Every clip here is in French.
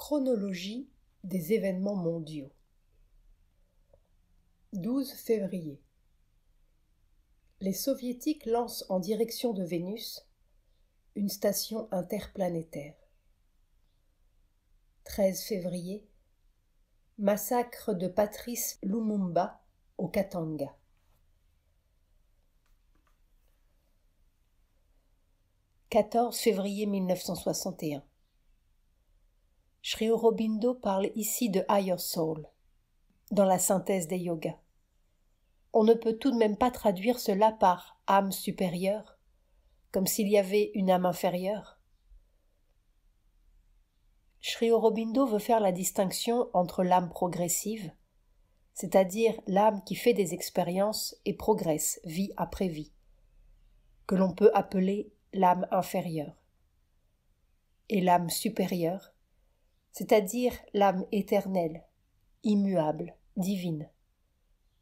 Chronologie des événements mondiaux. 12 février. Les Soviétiques lancent en direction de Vénus une station interplanétaire. 13 février. Massacre de Patrice Lumumba au Katanga. 14 février 1961. Sri Aurobindo parle ici de Higher Soul, dans la synthèse des yogas. On ne peut tout de même pas traduire cela par âme supérieure, comme s'il y avait une âme inférieure. Sri Aurobindo veut faire la distinction entre l'âme progressive, c'est-à-dire l'âme qui fait des expériences et progresse vie après vie, que l'on peut appeler l'âme inférieure, et l'âme supérieure, c'est-à-dire l'âme éternelle, immuable, divine,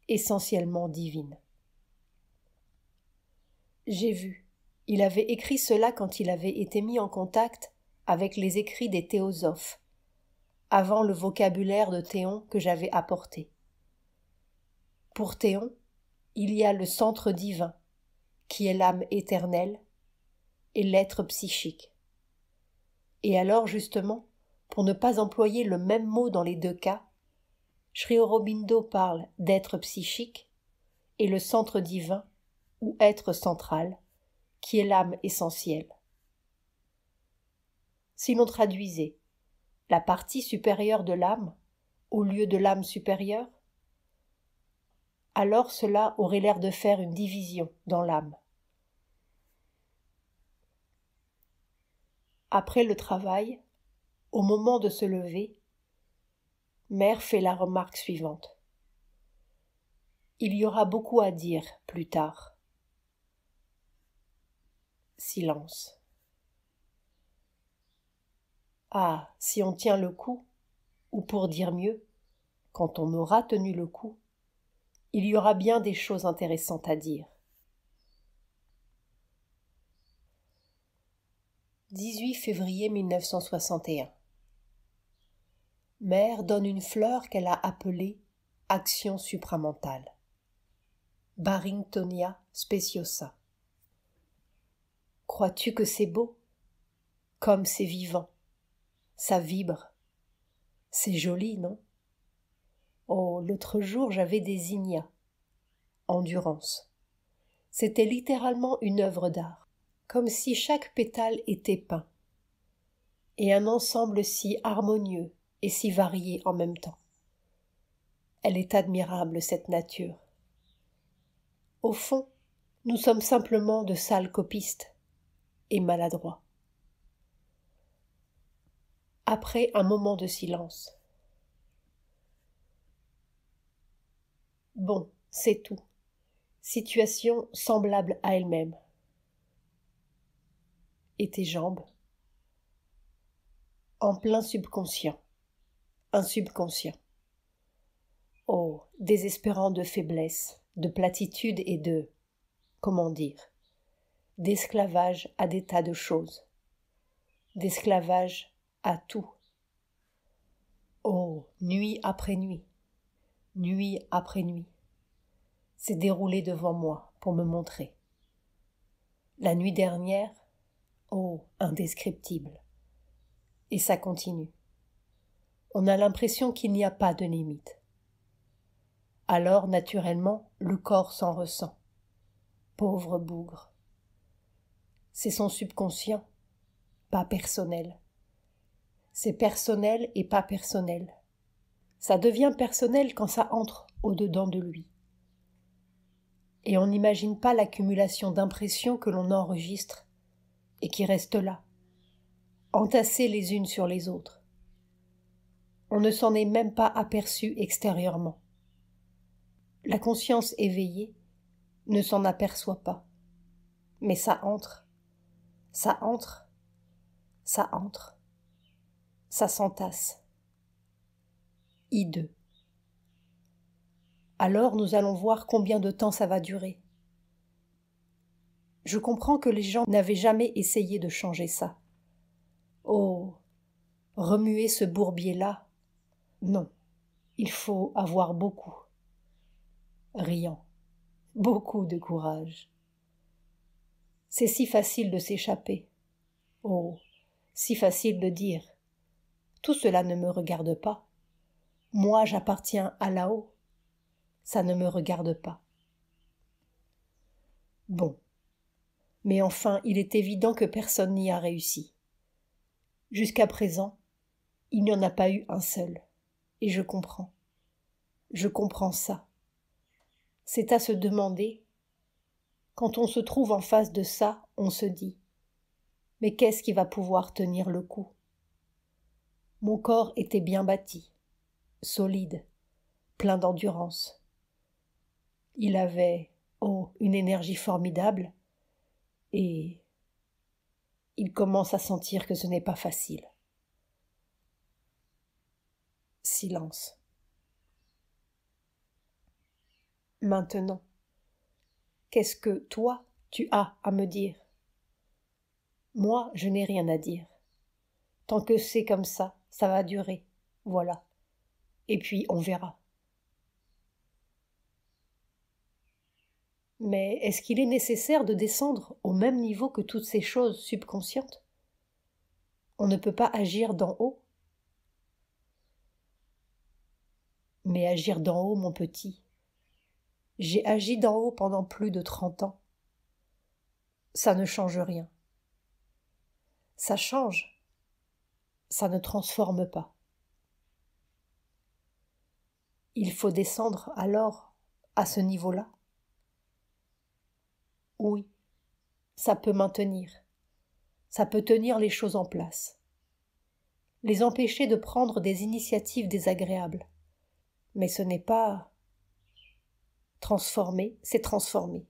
essentiellement divine. J'ai vu, il avait écrit cela quand il avait été mis en contact avec les écrits des théosophes, avant le vocabulaire de Théon que j'avais apporté. Pour Théon, il y a le centre divin, qui est l'âme éternelle, et l'être psychique. Et alors, justement, pour ne pas employer le même mot dans les deux cas, Sri Aurobindo parle d'être psychique et le centre divin, ou être central, qui est l'âme essentielle. Si l'on traduisait la partie supérieure de l'âme au lieu de l'âme supérieure, alors cela aurait l'air de faire une division dans l'âme. Après le travail, au moment de se lever, Mère fait la remarque suivante. Il y aura beaucoup à dire plus tard. Silence. Ah, si on tient le coup, ou pour dire mieux, quand on aura tenu le coup, il y aura bien des choses intéressantes à dire. 18 février 1961. Mère donne une fleur qu'elle a appelée action supramentale. Barringtonia speciosa. Crois-tu que c'est beau? Comme c'est vivant. Ça vibre. C'est joli, non? Oh, l'autre jour j'avais des zinnias. Endurance. C'était littéralement une œuvre d'art, comme si chaque pétale était peint. Et un ensemble si harmonieux et si varié en même temps. Elle est admirable, cette nature. Au fond, nous sommes simplement de sales copistes et maladroits. Après un moment de silence. Bon, c'est tout. Situation semblable à elle-même. Et tes jambes? En plein subconscient. Un subconscient. Oh, désespérant de faiblesse, de platitude et de, comment dire, d'esclavage à des tas de choses, d'esclavage à tout. Oh, nuit après nuit, nuit après nuit, s'est déroulé devant moi pour me montrer. La nuit dernière, oh, indescriptible. Et ça continue. On a l'impression qu'il n'y a pas de limite. Alors, naturellement, le corps s'en ressent. Pauvre bougre. C'est son subconscient, pas personnel. C'est personnel et pas personnel. Ça devient personnel quand ça entre au-dedans de lui. Et on n'imagine pas l'accumulation d'impressions que l'on enregistre et qui restent là, entassées les unes sur les autres. On ne s'en est même pas aperçu extérieurement. La conscience éveillée ne s'en aperçoit pas. Mais ça entre, ça entre, ça entre, ça s'entasse. Hideux. Alors nous allons voir combien de temps ça va durer. Je comprends que les gens n'avaient jamais essayé de changer ça. Oh, Remuer ce bourbier-là, non, il faut avoir beaucoup, riant, beaucoup de courage. C'est si facile de s'échapper. Oh, si facile de dire « Tout cela ne me regarde pas. Moi, j'appartiens à là-haut. Ça ne me regarde pas. » Bon. Mais enfin, il est évident que personne n'y a réussi. Jusqu'à présent, il n'y en a pas eu un seul. Et je comprends. Je comprends ça. C'est à se demander, quand on se trouve en face de ça, on se dit « Mais qu'est-ce qui va pouvoir tenir le coup ?» Mon corps était bien bâti, solide, plein d'endurance. Il avait, oh, une énergie formidable, et il commence à sentir que ce n'est pas facile. Silence. Maintenant, qu'est-ce que toi, tu as à me dire ? Moi, je n'ai rien à dire. Tant que c'est comme ça va durer, voilà. Et puis on verra. Mais est-ce qu'il est nécessaire de descendre au même niveau que toutes ces choses subconscientes ? On ne peut pas agir d'en haut ? Mais agir d'en haut, mon petit. J'ai agi d'en haut pendant plus de 30 ans. Ça ne change rien. Ça change. Ça ne transforme pas. Il faut descendre alors à ce niveau-là ? Oui, ça peut maintenir. Ça peut tenir les choses en place. Les empêcher de prendre des initiatives désagréables. Mais ce n'est pas transformer, c'est transformer.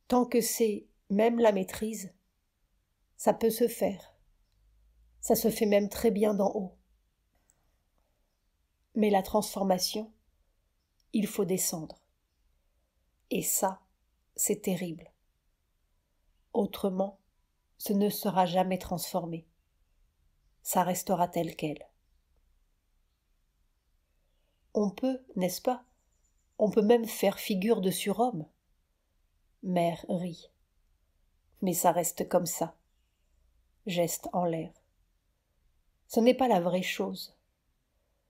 Tant que c'est même la maîtrise, ça peut se faire. Ça se fait même très bien d'en haut. Mais la transformation, il faut descendre. Et ça, c'est terrible. Autrement, ce ne sera jamais transformé. Ça restera tel quel. On peut, n'est-ce pas ? On peut même faire figure de surhomme. Mère rit. Mais ça reste comme ça. Geste en l'air. Ce n'est pas la vraie chose.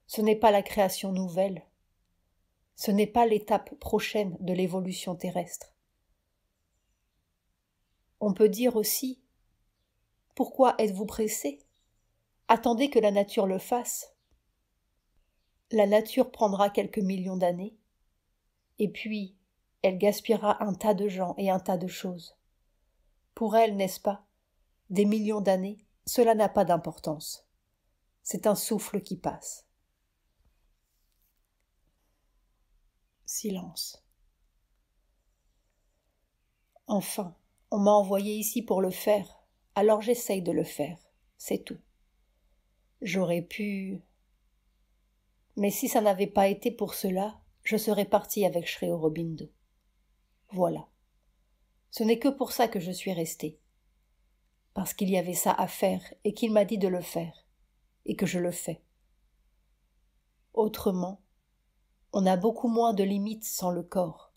Ce n'est pas la création nouvelle. Ce n'est pas l'étape prochaine de l'évolution terrestre. On peut dire aussi « Pourquoi êtes-vous pressé ? Attendez que la nature le fasse. » La nature prendra quelques millions d'années, et puis elle gaspillera un tas de gens et un tas de choses. Pour elle, n'est-ce pas, des millions d'années, cela n'a pas d'importance. C'est un souffle qui passe. Silence. Enfin, on m'a envoyé ici pour le faire, alors j'essaye de le faire, c'est tout. J'aurais pu... Mais si ça n'avait pas été pour cela, je serais partie avec Sri Aurobindo. Voilà. Ce n'est que pour ça que je suis restée. Parce qu'il y avait ça à faire et qu'il m'a dit de le faire, et que je le fais. Autrement, on a beaucoup moins de limites sans le corps,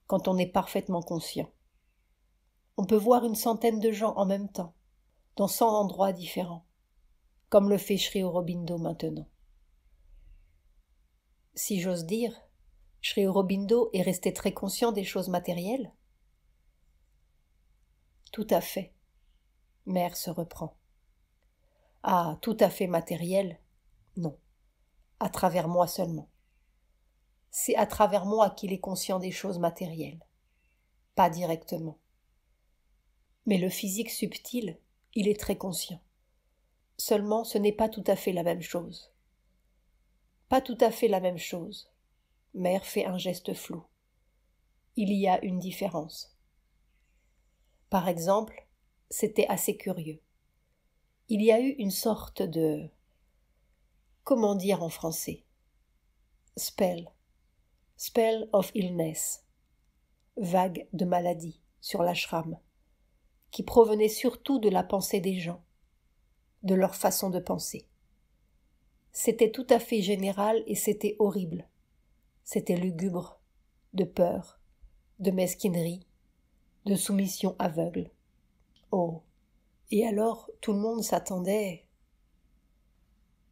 quand on est parfaitement conscient. On peut voir une centaine de gens en même temps, dans 100 endroits différents, comme le fait Sri Aurobindo maintenant. Si j'ose dire, Sri Aurobindo est resté très conscient des choses matérielles ? Tout à fait. Mère se reprend. Ah, tout à fait matériel ? Non. À travers moi seulement. C'est à travers moi qu'il est conscient des choses matérielles. Pas directement. Mais le physique subtil, il est très conscient. Seulement, ce n'est pas tout à fait la même chose. Pas tout à fait la même chose. Mère fait un geste flou. Il y a une différence. Par exemple, c'était assez curieux. Il y a eu une sorte de... Comment dire en français ? Spell of illness, vague de maladie sur l'ashram, qui provenait surtout de la pensée des gens, de leur façon de penser. C'était tout à fait général et c'était horrible. C'était lugubre, de peur, de mesquinerie, de soumission aveugle. Oh, et alors tout le monde s'attendait.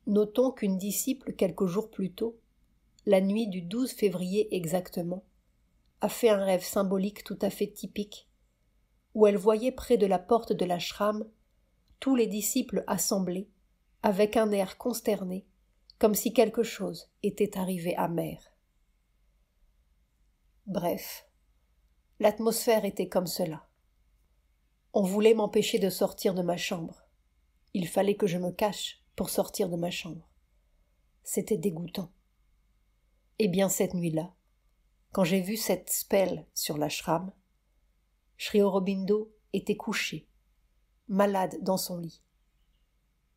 Notons qu'une disciple, quelques jours plus tôt, la nuit du 12 février exactement, a fait un rêve symbolique tout à fait typique, où elle voyait près de la porte de l'ashram tous les disciples assemblés, avec un air consterné, comme si quelque chose était arrivé à mère. Bref, l'atmosphère était comme cela. On voulait m'empêcher de sortir de ma chambre. Il fallait que je me cache pour sortir de ma chambre. C'était dégoûtant. Eh bien cette nuit-là, quand j'ai vu cette spell sur l'ashram, Sri Aurobindo était couché, malade dans son lit.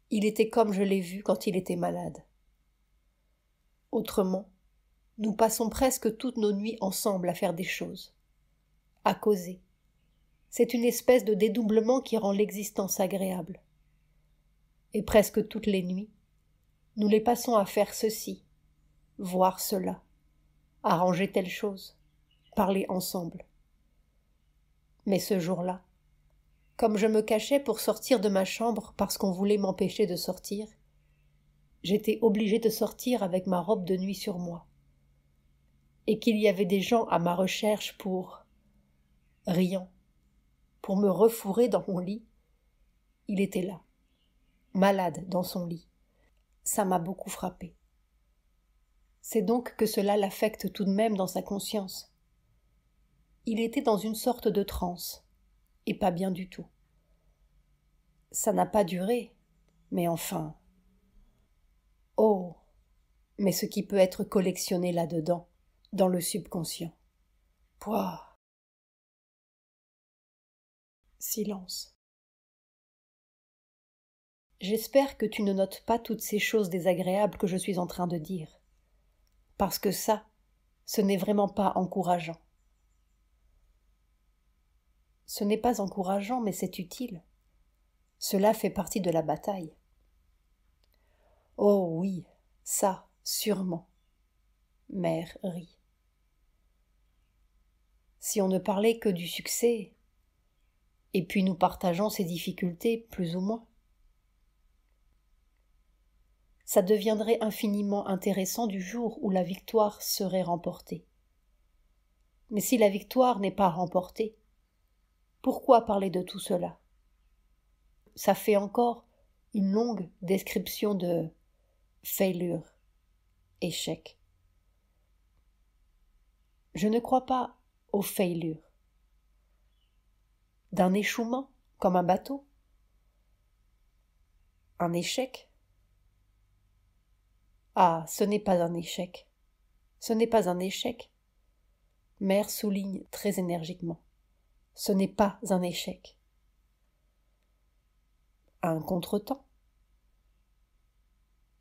Il était comme je l'ai vu quand il était malade. Autrement, nous passons presque toutes nos nuits ensemble à faire des choses, à causer. C'est une espèce de dédoublement qui rend l'existence agréable. Et presque toutes les nuits, nous les passons à faire ceci, voir cela, arranger telle chose, parler ensemble. Mais ce jour-là, comme je me cachais pour sortir de ma chambre parce qu'on voulait m'empêcher de sortir, j'étais obligée de sortir avec ma robe de nuit sur moi. Et qu'il y avait des gens à ma recherche pour, riant, pour me refourrer dans mon lit, il était là, malade dans son lit. Ça m'a beaucoup frappé. C'est donc que cela l'affecte tout de même dans sa conscience. Il était dans une sorte de transe, et pas bien du tout. Ça n'a pas duré, mais enfin... Oh, mais ce qui peut être collectionné là-dedans, dans le subconscient. Pouah. Silence. J'espère que tu ne notes pas toutes ces choses désagréables que je suis en train de dire, parce que ça, ce n'est vraiment pas encourageant. Ce n'est pas encourageant, mais c'est utile. Cela fait partie de la bataille. Oh oui, ça, sûrement. Mère rit. Si on ne parlait que du succès, et puis nous partageons ses difficultés, plus ou moins, ça deviendrait infiniment intéressant du jour où la victoire serait remportée. Mais si la victoire n'est pas remportée, pourquoi parler de tout cela? Ça fait encore une longue description de failure, échec. Je ne crois pas aux failures. D'un échouement, comme un bateau? Un échec? Ah, ce n'est pas un échec. Ce n'est pas un échec. Mère souligne très énergiquement. Ce n'est pas un échec. Un contretemps.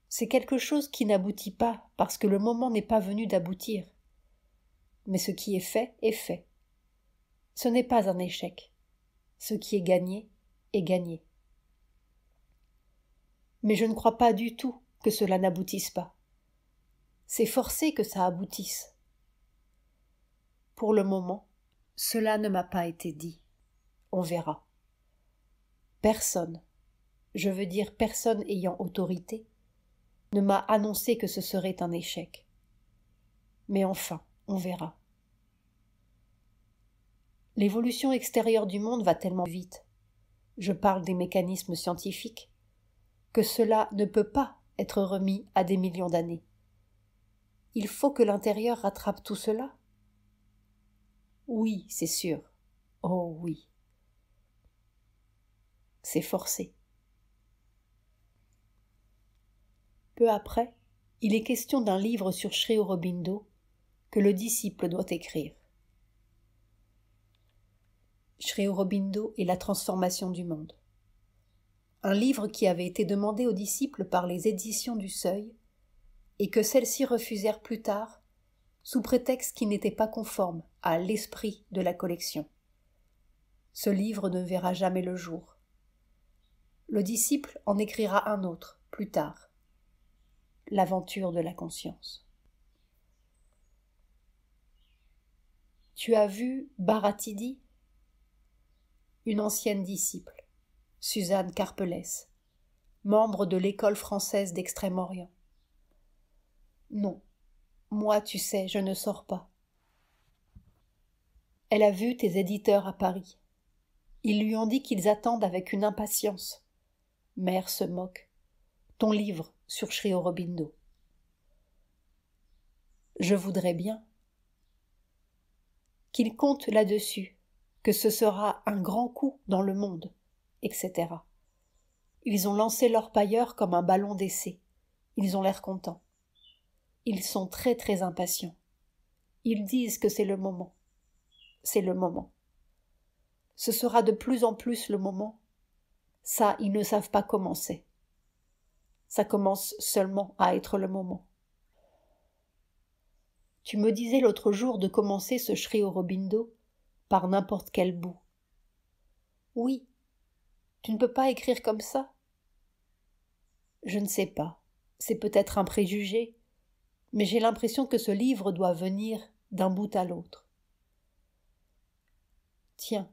C'est quelque chose qui n'aboutit pas parce que le moment n'est pas venu d'aboutir. Mais ce qui est fait est fait. Ce n'est pas un échec. Ce qui est gagné est gagné. Mais je ne crois pas du tout que cela n'aboutisse pas. C'est forcé que ça aboutisse. Pour le moment, cela ne m'a pas été dit. On verra. Personne, je veux dire personne ayant autorité, ne m'a annoncé que ce serait un échec. Mais enfin, on verra. L'évolution extérieure du monde va tellement vite, je parle des mécanismes scientifiques, que cela ne peut pas être remis à des millions d'années. Il faut que l'intérieur rattrape tout cela. Oui, c'est sûr. Oh oui. C'est forcé. Peu après, il est question d'un livre sur Sri Aurobindo que le disciple doit écrire. Sri Aurobindo et la transformation du monde. Un livre qui avait été demandé aux disciples par les éditions du Seuil et que celles-ci refusèrent plus tard sous prétexte qu'il n'était pas conforme à l'esprit de la collection. Ce livre ne verra jamais le jour. Le disciple en écrira un autre, plus tard. L'aventure de la conscience. Tu as vu Baratidi, une ancienne disciple, Suzanne Carpelès, membre de l'école française d'Extrême-Orient. Non, moi, tu sais, je ne sors pas. Elle a vu tes éditeurs à Paris. Ils lui ont dit qu'ils attendent avec une impatience. Mère se moque. Ton livre sur Sri Aurobindo. Je voudrais bien qu'ils comptent là-dessus, que ce sera un grand coup dans le monde, etc. Ils ont lancé leur pailleur comme un ballon d'essai. Ils ont l'air contents. Ils sont très très impatients. Ils disent que c'est le moment. C'est le moment. Ce sera de plus en plus le moment. Ça, ils ne savent pas comment c'est. Ça commence seulement à être le moment. Tu me disais l'autre jour de commencer ce Sri Aurobindo par n'importe quel bout. Oui, tu ne peux pas écrire comme ça. Je ne sais pas, c'est peut-être un préjugé, mais j'ai l'impression que ce livre doit venir d'un bout à l'autre. Tiens,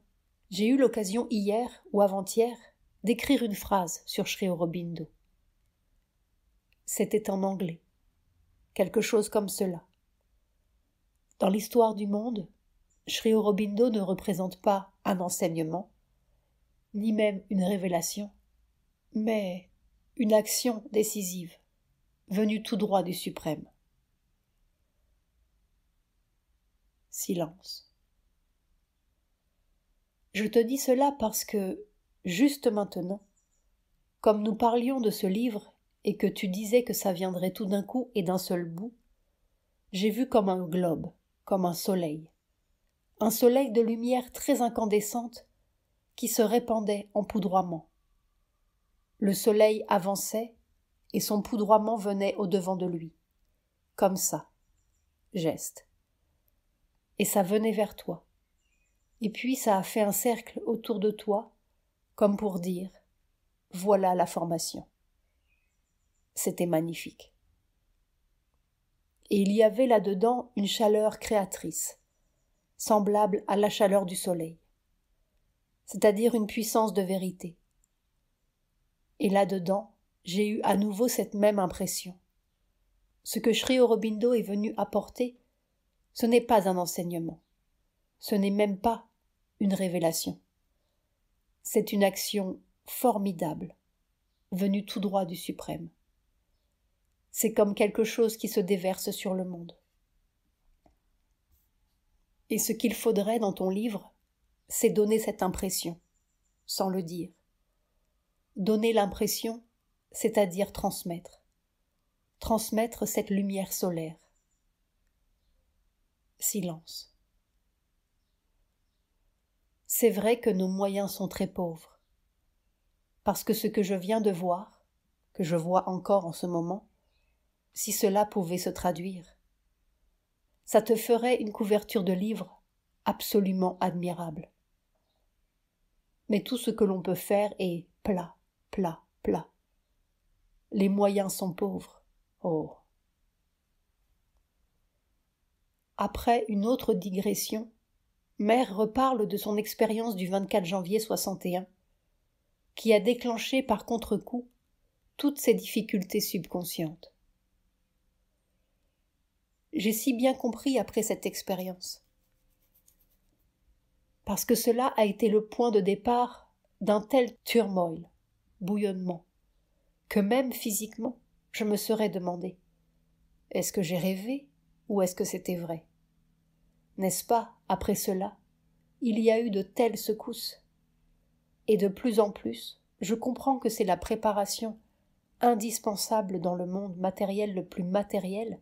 j'ai eu l'occasion hier ou avant-hier d'écrire une phrase sur Sri Aurobindo. C'était en anglais, quelque chose comme cela. Dans l'histoire du monde, Sri Aurobindo ne représente pas un enseignement, ni même une révélation, mais une action décisive, venue tout droit du suprême. Silence. Je te dis cela parce que, juste maintenant, comme nous parlions de ce livre et que tu disais que ça viendrait tout d'un coup et d'un seul bout, j'ai vu comme un globe, comme un soleil de lumière très incandescente qui se répandait en poudroiement. Le soleil avançait et son poudroiement venait au-devant de lui, comme ça, geste. Et ça venait vers toi. Et puis ça a fait un cercle autour de toi, comme pour dire « Voilà la formation ». C'était magnifique. Et il y avait là-dedans une chaleur créatrice, semblable à la chaleur du soleil, c'est-à-dire une puissance de vérité. Et là-dedans, j'ai eu à nouveau cette même impression. Ce que Sri Aurobindo est venu apporter, ce n'est pas un enseignement, ce n'est même pas une révélation. C'est une action formidable, venue tout droit du suprême. C'est comme quelque chose qui se déverse sur le monde. Et ce qu'il faudrait dans ton livre, c'est donner cette impression, sans le dire. Donner l'impression, c'est-à-dire transmettre. Transmettre cette lumière solaire. Silence. C'est vrai que nos moyens sont très pauvres, parce que ce que je viens de voir, que je vois encore en ce moment, si cela pouvait se traduire, ça te ferait une couverture de livre absolument admirable. Mais tout ce que l'on peut faire est plat, plat, plat. Les moyens sont pauvres. Oh. Après une autre digression, Mère reparle de son expérience du 24 janvier 61, qui a déclenché par contre-coup toutes ses difficultés subconscientes. J'ai si bien compris après cette expérience, parce que cela a été le point de départ d'un tel turmoil, bouillonnement, que même physiquement, je me serais demandé, est-ce que j'ai rêvé ou est-ce que c'était vrai ? N'est-ce pas, après cela, il y a eu de telles secousses. Et de plus en plus, je comprends que c'est la préparation indispensable dans le monde matériel le plus matériel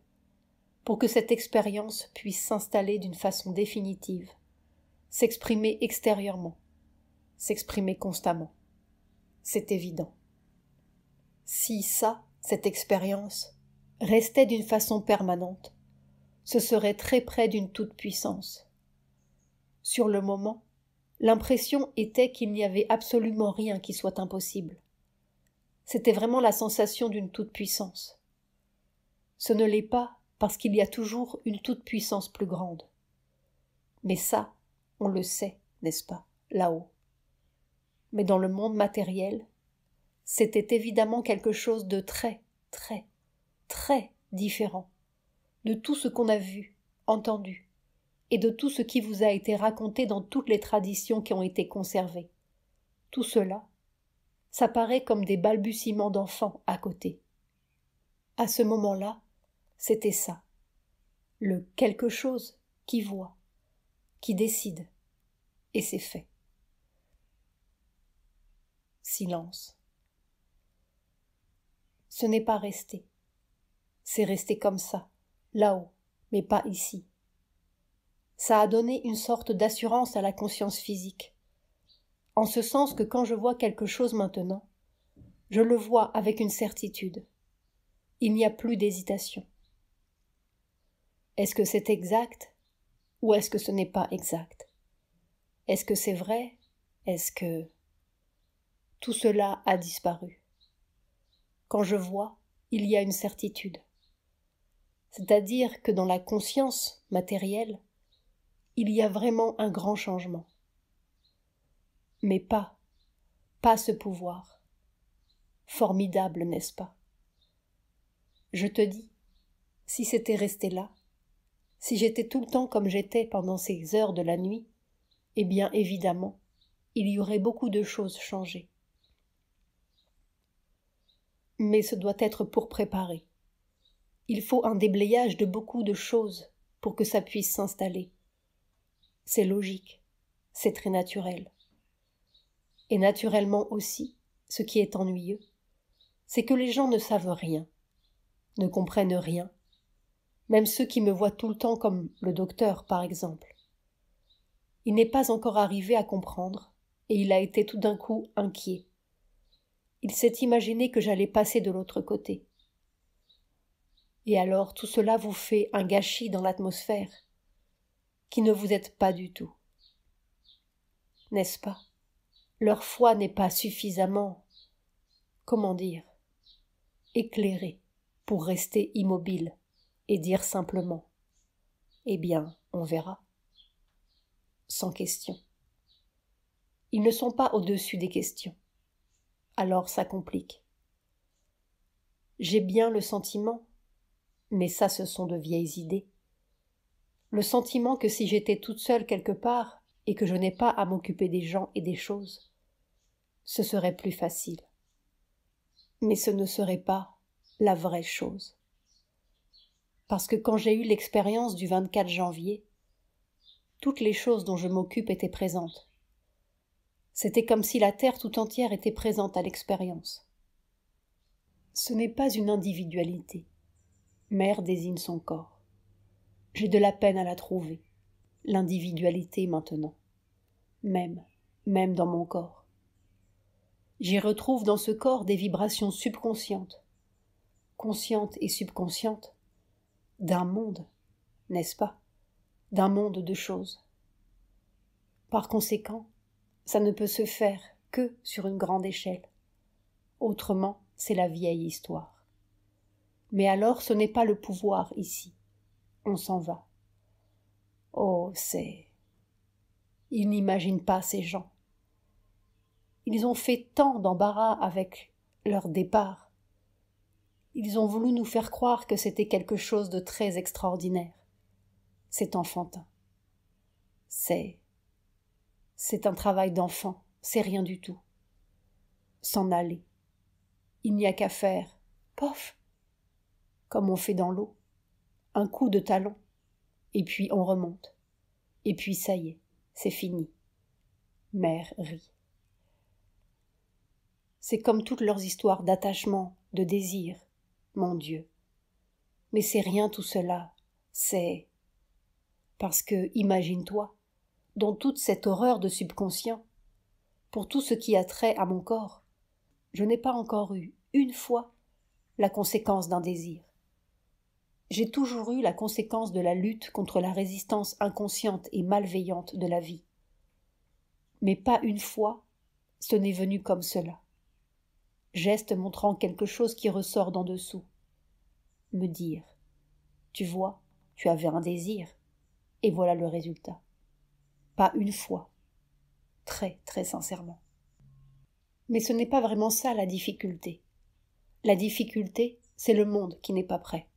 pour que cette expérience puisse s'installer d'une façon définitive, s'exprimer extérieurement, s'exprimer constamment. C'est évident. Si ça, cette expérience, restait d'une façon permanente, ce serait très près d'une toute-puissance. Sur le moment, l'impression était qu'il n'y avait absolument rien qui soit impossible. C'était vraiment la sensation d'une toute-puissance. Ce ne l'est pas parce qu'il y a toujours une toute-puissance plus grande. Mais ça, on le sait, n'est-ce pas, là-haut. Mais dans le monde matériel, c'était évidemment quelque chose de très, très, très différent de tout ce qu'on a vu, entendu, et de tout ce qui vous a été raconté dans toutes les traditions qui ont été conservées. Tout cela, ça paraît comme des balbutiements d'enfants à côté. À ce moment-là, c'était ça, le quelque chose qui voit, qui décide, et c'est fait. Silence. Ce n'est pas resté. C'est resté comme ça, là-haut, mais pas ici. Ça a donné une sorte d'assurance à la conscience physique, en ce sens que quand je vois quelque chose maintenant, je le vois avec une certitude. Il n'y a plus d'hésitation. Est-ce que c'est exact ou est-ce que ce n'est pas exact? Est-ce que c'est vrai? Est-ce que... Tout cela a disparu. Quand je vois, il y a une certitude. C'est-à-dire que dans la conscience matérielle, il y a vraiment un grand changement. Mais pas ce pouvoir. Formidable, n'est-ce pas? Je te dis, si c'était resté là, si j'étais tout le temps comme j'étais pendant ces heures de la nuit, eh bien évidemment, il y aurait beaucoup de choses changées. Mais ce doit être pour préparer. Il faut un déblayage de beaucoup de choses pour que ça puisse s'installer. C'est logique, c'est très naturel. Et naturellement aussi, ce qui est ennuyeux, c'est que les gens ne savent rien, ne comprennent rien, même ceux qui me voient tout le temps comme le docteur, par exemple. Il n'est pas encore arrivé à comprendre, et il a été tout d'un coup inquiet. Il s'est imaginé que j'allais passer de l'autre côté. Et alors tout cela vous fait un gâchis dans l'atmosphère, qui ne vous êtes pas du tout. N'est-ce pas? Leur foi n'est pas suffisamment, comment dire, éclairée pour rester immobile et dire simplement « Eh bien, on verra », sans question. Ils ne sont pas au-dessus des questions. Alors ça complique. J'ai bien le sentiment, mais ça ce sont de vieilles idées, le sentiment que si j'étais toute seule quelque part et que je n'ai pas à m'occuper des gens et des choses, ce serait plus facile. Mais ce ne serait pas la vraie chose. Parce que quand j'ai eu l'expérience du 24 janvier, toutes les choses dont je m'occupe étaient présentes. C'était comme si la terre tout entière était présente à l'expérience. Ce n'est pas une individualité. Mère désigne son corps. J'ai de la peine à la trouver, l'individualité maintenant. Même dans mon corps. J'y retrouve dans ce corps des vibrations subconscientes, conscientes et subconscientes, d'un monde, n'est-ce pas? D'un monde de choses. Par conséquent, ça ne peut se faire que sur une grande échelle. Autrement, c'est la vieille histoire. Mais alors, ce n'est pas le pouvoir ici. On s'en va. Oh, c'est... Ils n'imaginent pas ces gens. Ils ont fait tant d'embarras avec leur départ. Ils ont voulu nous faire croire que c'était quelque chose de très extraordinaire. C'est enfantin. C'est un travail d'enfant, c'est rien du tout. S'en aller. Il n'y a qu'à faire, pof, comme on fait dans l'eau, un coup de talon, et puis on remonte. Et puis ça y est, c'est fini. Mère rit. C'est comme toutes leurs histoires d'attachement, de désir, mon Dieu. Mais c'est rien tout cela, c'est... Parce que, imagine-toi, dans toute cette horreur de subconscient, pour tout ce qui a trait à mon corps, je n'ai pas encore eu, une fois, la conséquence d'un désir. J'ai toujours eu la conséquence de la lutte contre la résistance inconsciente et malveillante de la vie. Mais pas une fois, ce n'est venu comme cela. Geste montrant quelque chose qui ressort d'en dessous. Me dire, tu vois, tu avais un désir, et voilà le résultat. Pas une fois, très très sincèrement. Mais ce n'est pas vraiment ça la difficulté. La difficulté, c'est le monde qui n'est pas prêt.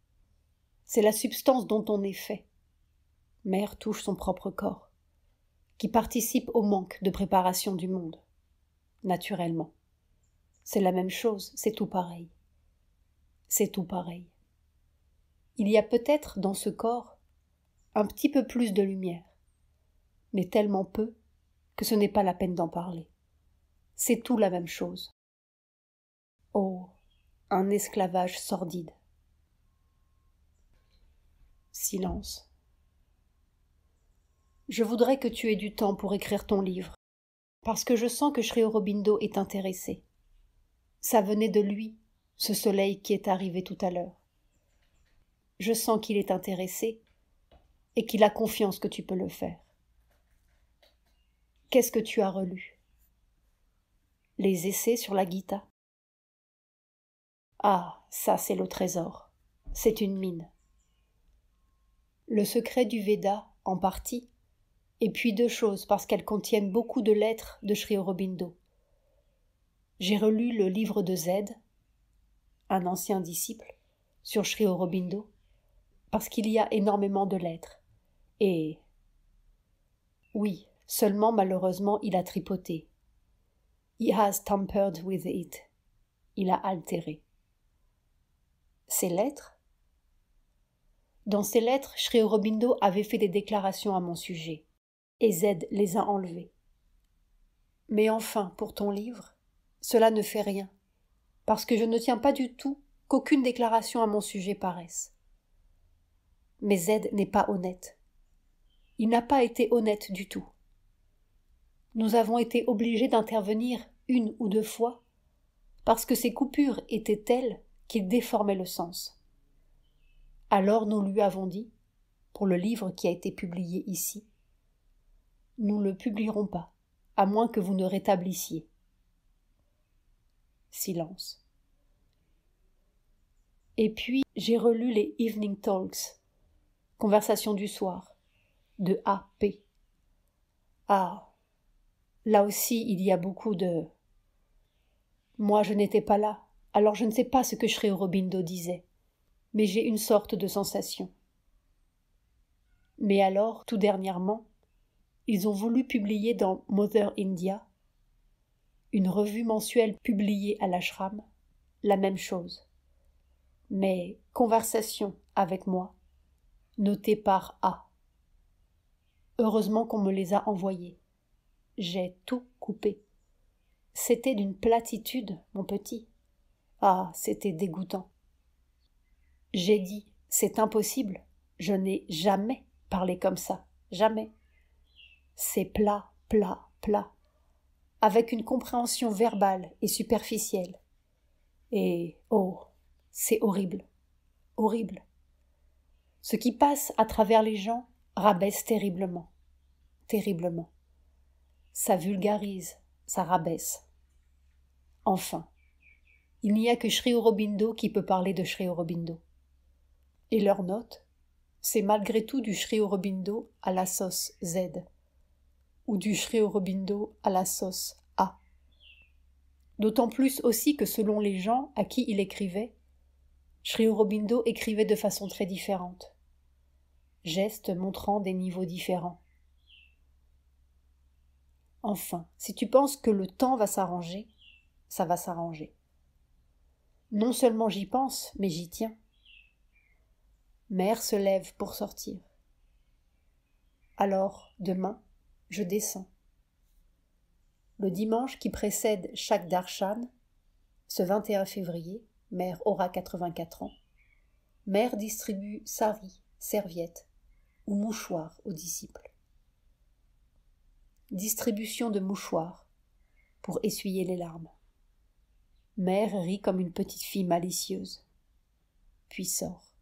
C'est la substance dont on est fait. Mère touche son propre corps, qui participe au manque de préparation du monde, naturellement. C'est la même chose, c'est tout pareil. C'est tout pareil. Il y a peut-être dans ce corps un petit peu plus de lumière, mais tellement peu que ce n'est pas la peine d'en parler. C'est tout la même chose. Oh, un esclavage sordide. Silence. Je voudrais que tu aies du temps pour écrire ton livre, parce que je sens que Sri Aurobindo est intéressé. Ça venait de lui, ce soleil qui est arrivé tout à l'heure. Je sens qu'il est intéressé et qu'il a confiance que tu peux le faire. Qu'est-ce que tu as relu? Les essais sur la Gita? Ah, ça c'est le trésor. C'est une mine. Le secret du Veda, en partie, et puis deux choses parce qu'elles contiennent beaucoup de lettres de Sri Aurobindo. J'ai relu le livre de Z, un ancien disciple, sur Sri Aurobindo, parce qu'il y a énormément de lettres. Et oui, seulement malheureusement il a tripoté. He has tampered with it. Il a altéré. Ces lettres? Dans ces lettres, Sri Aurobindo avait fait des déclarations à mon sujet, et Z les a enlevées. Mais enfin, pour ton livre, cela ne fait rien, parce que je ne tiens pas du tout qu'aucune déclaration à mon sujet paraisse. Mais Z n'est pas honnête. Il n'a pas été honnête du tout. Nous avons été obligés d'intervenir une ou deux fois, parce que ces coupures étaient telles qu'il déformait le sens. Alors nous lui avons dit, pour le livre qui a été publié ici, nous ne le publierons pas, à moins que vous ne rétablissiez. Silence. Et puis j'ai relu les Evening Talks, Conversation du soir, de A.P. Ah, là aussi il y a beaucoup de... Moi je n'étais pas là, alors je ne sais pas ce que Sri Aurobindo disait, mais j'ai une sorte de sensation. Mais alors, tout dernièrement, ils ont voulu publier dans Mother India, une revue mensuelle publiée à l'ashram, la même chose. Mais conversation avec moi, notée par A. Heureusement qu'on me les a envoyés. J'ai tout coupé. C'était d'une platitude, mon petit. Ah, c'était dégoûtant. J'ai dit, c'est impossible, je n'ai jamais parlé comme ça, jamais. C'est plat, plat, plat, avec une compréhension verbale et superficielle. Et, oh, c'est horrible, horrible. Ce qui passe à travers les gens rabaisse terriblement, terriblement. Ça vulgarise, ça rabaisse. Enfin, il n'y a que Sri Aurobindo qui peut parler de Sri Aurobindo. Et leur note, c'est malgré tout du Sri Aurobindo à la sauce Z, ou du Sri Aurobindo à la sauce A. D'autant plus aussi que selon les gens à qui il écrivait, Sri Aurobindo écrivait de façon très différente, gestes montrant des niveaux différents. Enfin, si tu penses que le temps va s'arranger, ça va s'arranger. Non seulement j'y pense, mais j'y tiens. Mère se lève pour sortir. Alors, demain, je descends. Le dimanche qui précède chaque darshan, ce 21 février, Mère aura 84 ans, Mère distribue sari, serviettes ou mouchoirs aux disciples. Distribution de mouchoirs pour essuyer les larmes. Mère rit comme une petite fille malicieuse, puis sort.